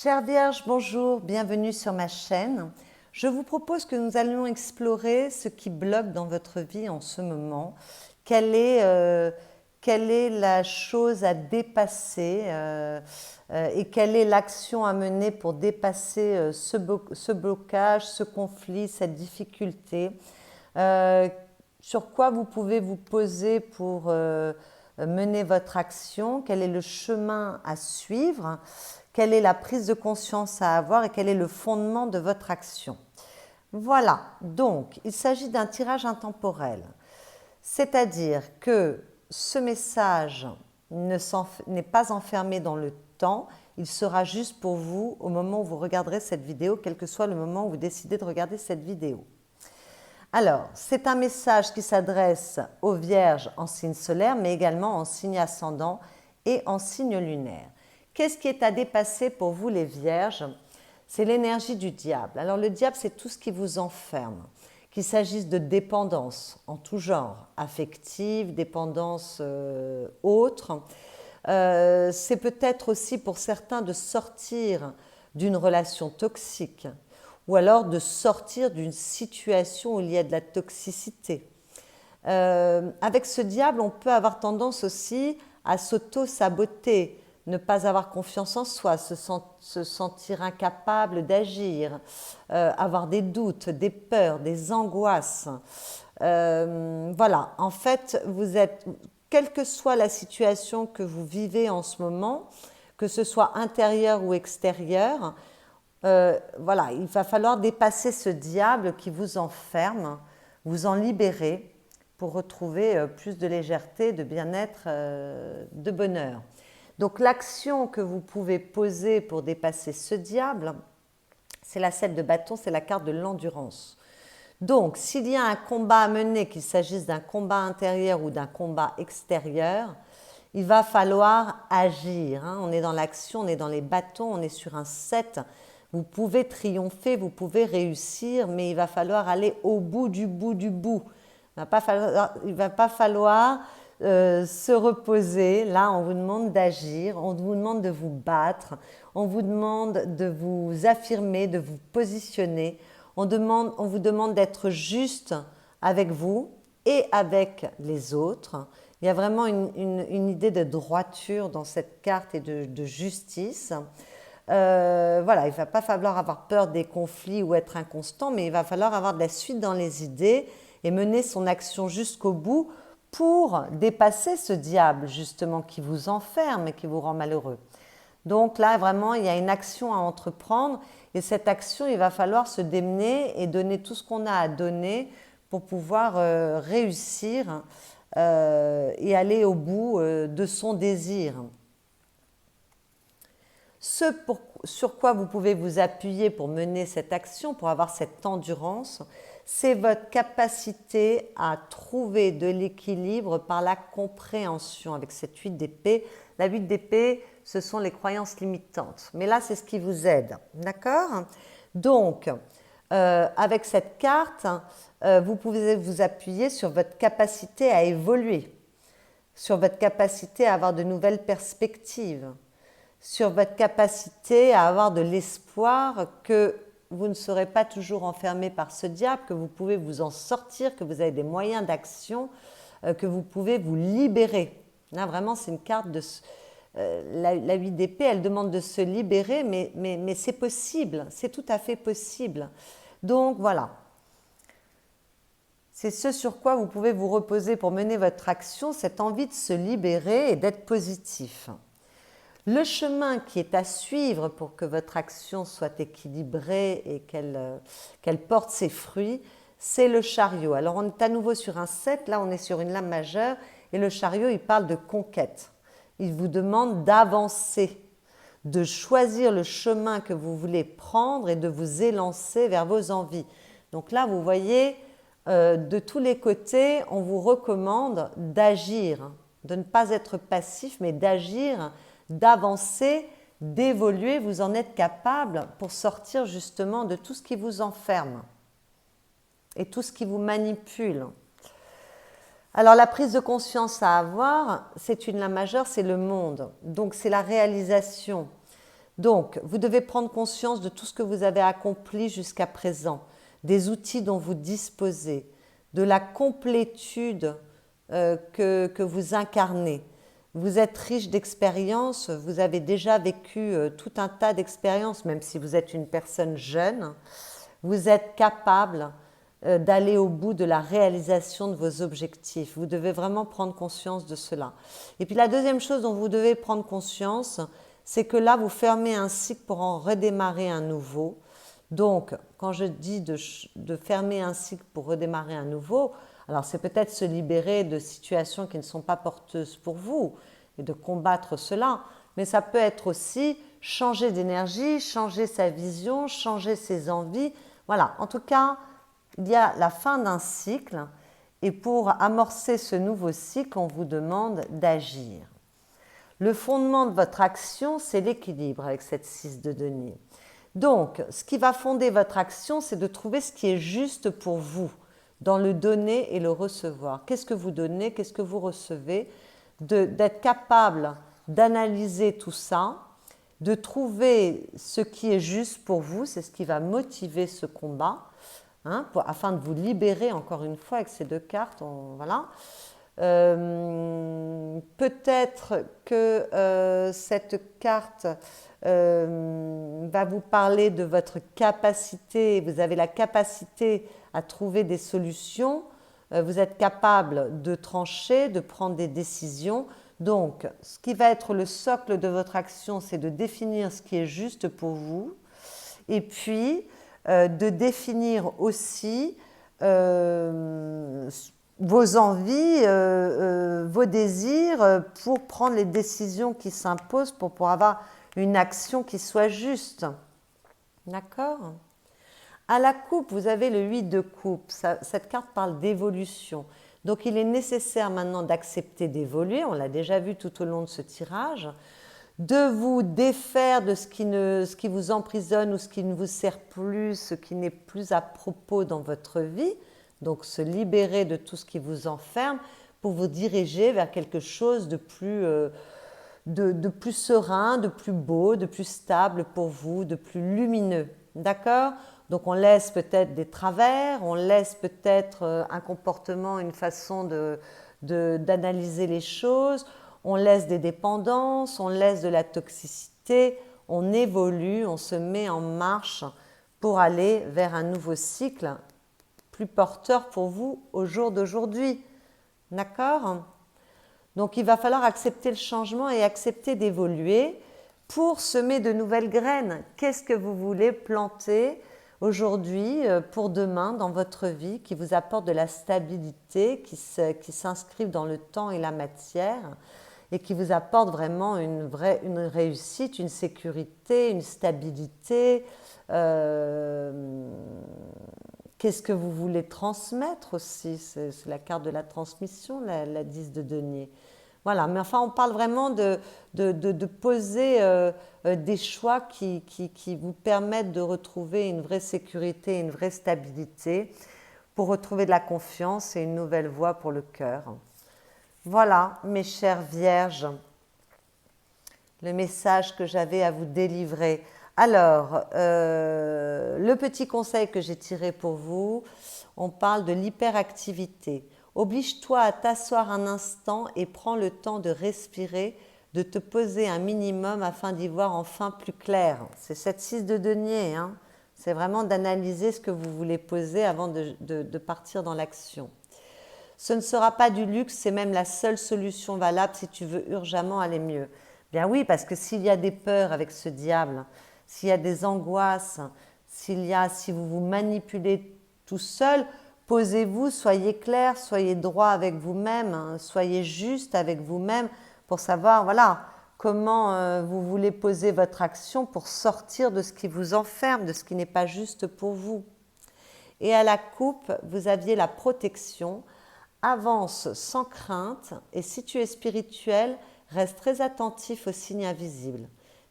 Chère Vierge, bonjour, bienvenue sur ma chaîne. Je vous propose que nous allions explorer ce qui bloque dans votre vie en ce moment. Quelle est la chose à dépasser et quelle est l'action à mener pour dépasser ce blocage, ce conflit, cette difficulté. Sur quoi vous pouvez vous poser pour mener votre action, quel est le chemin à suivre, quelle est la prise de conscience à avoir et quel est le fondement de votre action. Voilà, donc il s'agit d'un tirage intemporel, c'est-à-dire que ce message n'est pas enfermé dans le temps, il sera juste pour vous au moment où vous regarderez cette vidéo, quel que soit le moment où vous décidez de regarder cette vidéo. Alors, c'est un message qui s'adresse aux Vierges en signe solaire, mais également en signe ascendant et en signe lunaire. Qu'est-ce qui est à dépasser pour vous les Vierges? C'est l'énergie du diable. Alors le diable, c'est tout ce qui vous enferme, qu'il s'agisse de dépendance en tout genre, affective, dépendance autre. C'est peut-être aussi pour certains de sortir d'une relation toxique, ou alors de sortir d'une situation où il y a de la toxicité. Avec ce diable, on peut avoir tendance aussi à s'auto-saboter, ne pas avoir confiance en soi, se sentir incapable d'agir, avoir des doutes, des peurs, des angoisses. Voilà, en fait, vous êtes, quelle que soit la situation que vous vivez en ce moment, que ce soit intérieure ou extérieure, voilà, il va falloir dépasser ce diable qui vous enferme, vous en libérer pour retrouver plus de légèreté, de bien-être, de bonheur. Donc l'action que vous pouvez poser pour dépasser ce diable, c'est la 7 de bâton, c'est la carte de l'endurance. Donc s'il y a un combat à mener, qu'il s'agisse d'un combat intérieur ou d'un combat extérieur, il va falloir agir. On est dans l'action, on est dans les bâtons, on est sur un 7. Vous pouvez triompher, vous pouvez réussir, mais il va falloir aller au bout du bout du bout. Il ne va pas falloir se reposer. Là, on vous demande d'agir, on vous demande de vous battre, on vous demande de vous affirmer, de vous positionner. On vous demande d'être juste avec vous et avec les autres. Il y a vraiment une idée de droiture dans cette carte et de justice. Voilà, il ne va pas falloir avoir peur des conflits ou être inconstant, mais il va falloir avoir de la suite dans les idées et mener son action jusqu'au bout pour dépasser ce diable justement qui vous enferme et qui vous rend malheureux. Donc là, vraiment, il y a une action à entreprendre et cette action, il va falloir se démener et donner tout ce qu'on a à donner pour pouvoir réussir et aller au bout de son désir. Sur quoi vous pouvez vous appuyer pour mener cette action, pour avoir cette endurance, c'est votre capacité à trouver de l'équilibre par la compréhension avec cette 8 d'épée. La 8 d'épée, ce sont les croyances limitantes. Mais là, c'est ce qui vous aide. D'accord? Donc, avec cette carte, vous pouvez vous appuyer sur votre capacité à évoluer, sur votre capacité à avoir de nouvelles perspectives, sur votre capacité à avoir de l'espoir que vous ne serez pas toujours enfermé par ce diable, que vous pouvez vous en sortir, que vous avez des moyens d'action, que vous pouvez vous libérer. Là, vraiment, c'est une carte de... la 8 d'épée, elle demande de se libérer, mais c'est possible, c'est tout à fait possible. Donc, voilà. C'est ce sur quoi vous pouvez vous reposer pour mener votre action, cette envie de se libérer et d'être positif. Le chemin qui est à suivre pour que votre action soit équilibrée et qu'elle porte ses fruits, c'est le chariot. Alors on est à nouveau sur un 7, là on est sur une lame majeure et le chariot il parle de conquête. Il vous demande d'avancer, de choisir le chemin que vous voulez prendre et de vous élancer vers vos envies. Donc là vous voyez, de tous les côtés, on vous recommande d'agir, de ne pas être passif mais d'agir, d'avancer, d'évoluer, vous en êtes capable pour sortir justement de tout ce qui vous enferme et tout ce qui vous manipule. Alors la prise de conscience à avoir, c'est une lame majeure, c'est le monde, donc c'est la réalisation. Donc, vous devez prendre conscience de tout ce que vous avez accompli jusqu'à présent, des outils dont vous disposez, de la complétude que vous incarnez. Vous êtes riche d'expériences, vous avez déjà vécu tout un tas d'expériences, même si vous êtes une personne jeune. Vous êtes capable d'aller au bout de la réalisation de vos objectifs. Vous devez vraiment prendre conscience de cela. Et puis la deuxième chose dont vous devez prendre conscience, c'est que là, vous fermez un cycle pour en redémarrer un nouveau. Donc, quand je dis de fermer un cycle pour redémarrer un nouveau, alors c'est peut-être se libérer de situations qui ne sont pas porteuses pour vous et de combattre cela, mais ça peut être aussi changer d'énergie, changer sa vision, changer ses envies. Voilà, en tout cas, il y a la fin d'un cycle et pour amorcer ce nouveau cycle, on vous demande d'agir. Le fondement de votre action, c'est l'équilibre avec cette 6 de denier. Donc, ce qui va fonder votre action, c'est de trouver ce qui est juste pour vous dans le donner et le recevoir. Qu'est-ce que vous donnez, qu'est-ce que vous recevez, d'être capable d'analyser tout ça, de trouver ce qui est juste pour vous, c'est ce qui va motiver ce combat, afin de vous libérer encore une fois avec ces deux cartes. Voilà. Peut-être que cette carte va vous parler de votre capacité, vous avez la capacité à trouver des solutions, vous êtes capable de trancher, de prendre des décisions. Donc, ce qui va être le socle de votre action, c'est de définir ce qui est juste pour vous et puis de définir aussi vos envies, vos désirs pour prendre les décisions qui s'imposent pour pouvoir avoir une action qui soit juste. D'accord ? À la coupe, vous avez le 8 de coupe. Cette carte parle d'évolution. Donc, il est nécessaire maintenant d'accepter d'évoluer. On l'a déjà vu tout au long de ce tirage. De vous défaire de ce qui vous emprisonne ou ce qui ne vous sert plus, ce qui n'est plus à propos dans votre vie. Donc, se libérer de tout ce qui vous enferme pour vous diriger vers quelque chose de plus serein, de plus beau, de plus stable pour vous, de plus lumineux. D'accord ? Donc, on laisse peut-être des travers, on laisse peut-être un comportement, une façon d'analyser les choses, on laisse des dépendances, on laisse de la toxicité, on évolue, on se met en marche pour aller vers un nouveau cycle plus porteur pour vous au jour d'aujourd'hui. D'accord ? Donc, il va falloir accepter le changement et accepter d'évoluer pour semer de nouvelles graines. Qu'est-ce que vous voulez planter aujourd'hui pour demain dans votre vie qui vous apporte de la stabilité, qui s'inscrive dans le temps et la matière et qui vous apporte vraiment une réussite, une sécurité, une stabilité. Qu'est-ce que vous voulez transmettre aussi? C'est la carte de la transmission, la 10 de denier. Voilà, mais enfin, on parle vraiment de poser des choix qui vous permettent de retrouver une vraie sécurité, une vraie stabilité, pour retrouver de la confiance et une nouvelle voie pour le cœur. Voilà, mes chères vierges, le message que j'avais à vous délivrer. Alors, le petit conseil que j'ai tiré pour vous, on parle de l'hyperactivité. Oblige-toi à t'asseoir un instant et prends le temps de respirer, de te poser un minimum afin d'y voir enfin plus clair. C'est cette 6 de denier, hein. C'est vraiment d'analyser ce que vous voulez poser avant de partir dans l'action. Ce ne sera pas du luxe, c'est même la seule solution valable si tu veux urgemment aller mieux. Bien oui, parce que s'il y a des peurs avec ce diable, s'il y a des angoisses, si vous vous manipulez tout seul, posez-vous, soyez clair, soyez droit avec vous-même, hein, soyez juste avec vous-même pour savoir voilà, comment vous voulez poser votre action pour sortir de ce qui vous enferme, de ce qui n'est pas juste pour vous. Et à la coupe, vous aviez la protection. Avance sans crainte et si tu es spirituel, reste très attentif aux signes invisibles.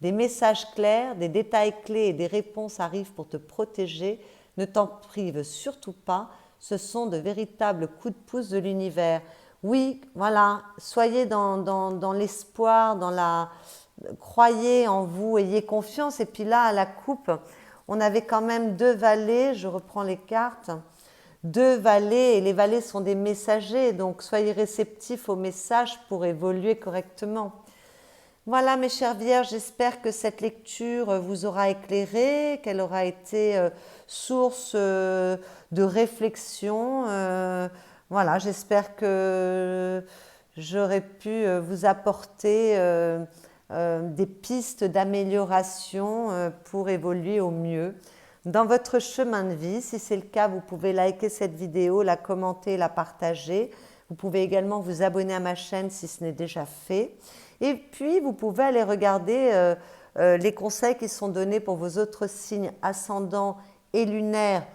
Des messages clairs, des détails clés et des réponses arrivent pour te protéger. Ne t'en prive surtout pas. Ce sont de véritables coups de pouce de l'univers. Oui, voilà, soyez dans l'espoir, dans croyez en vous, ayez confiance. Et puis là, à la coupe, on avait quand même 2 valets, je reprends les cartes, 2 valets, et les valets sont des messagers, donc soyez réceptifs aux messages pour évoluer correctement. Voilà mes chères vierges, j'espère que cette lecture vous aura éclairé, qu'elle aura été source de réflexion. Voilà, j'espère que j'aurai pu vous apporter des pistes d'amélioration pour évoluer au mieux dans votre chemin de vie. Si c'est le cas, vous pouvez liker cette vidéo, la commenter, la partager. Vous pouvez également vous abonner à ma chaîne si ce n'est déjà fait. Et puis, vous pouvez aller regarder les conseils qui sont donnés pour vos autres signes ascendants et lunaires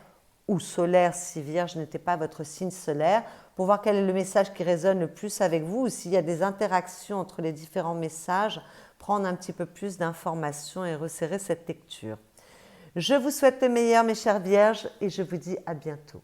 ou solaires si Vierge n'était pas votre signe solaire, pour voir quel est le message qui résonne le plus avec vous ou s'il y a des interactions entre les différents messages, prendre un petit peu plus d'informations et resserrer cette lecture. Je vous souhaite le meilleur mes chères Vierges et je vous dis à bientôt.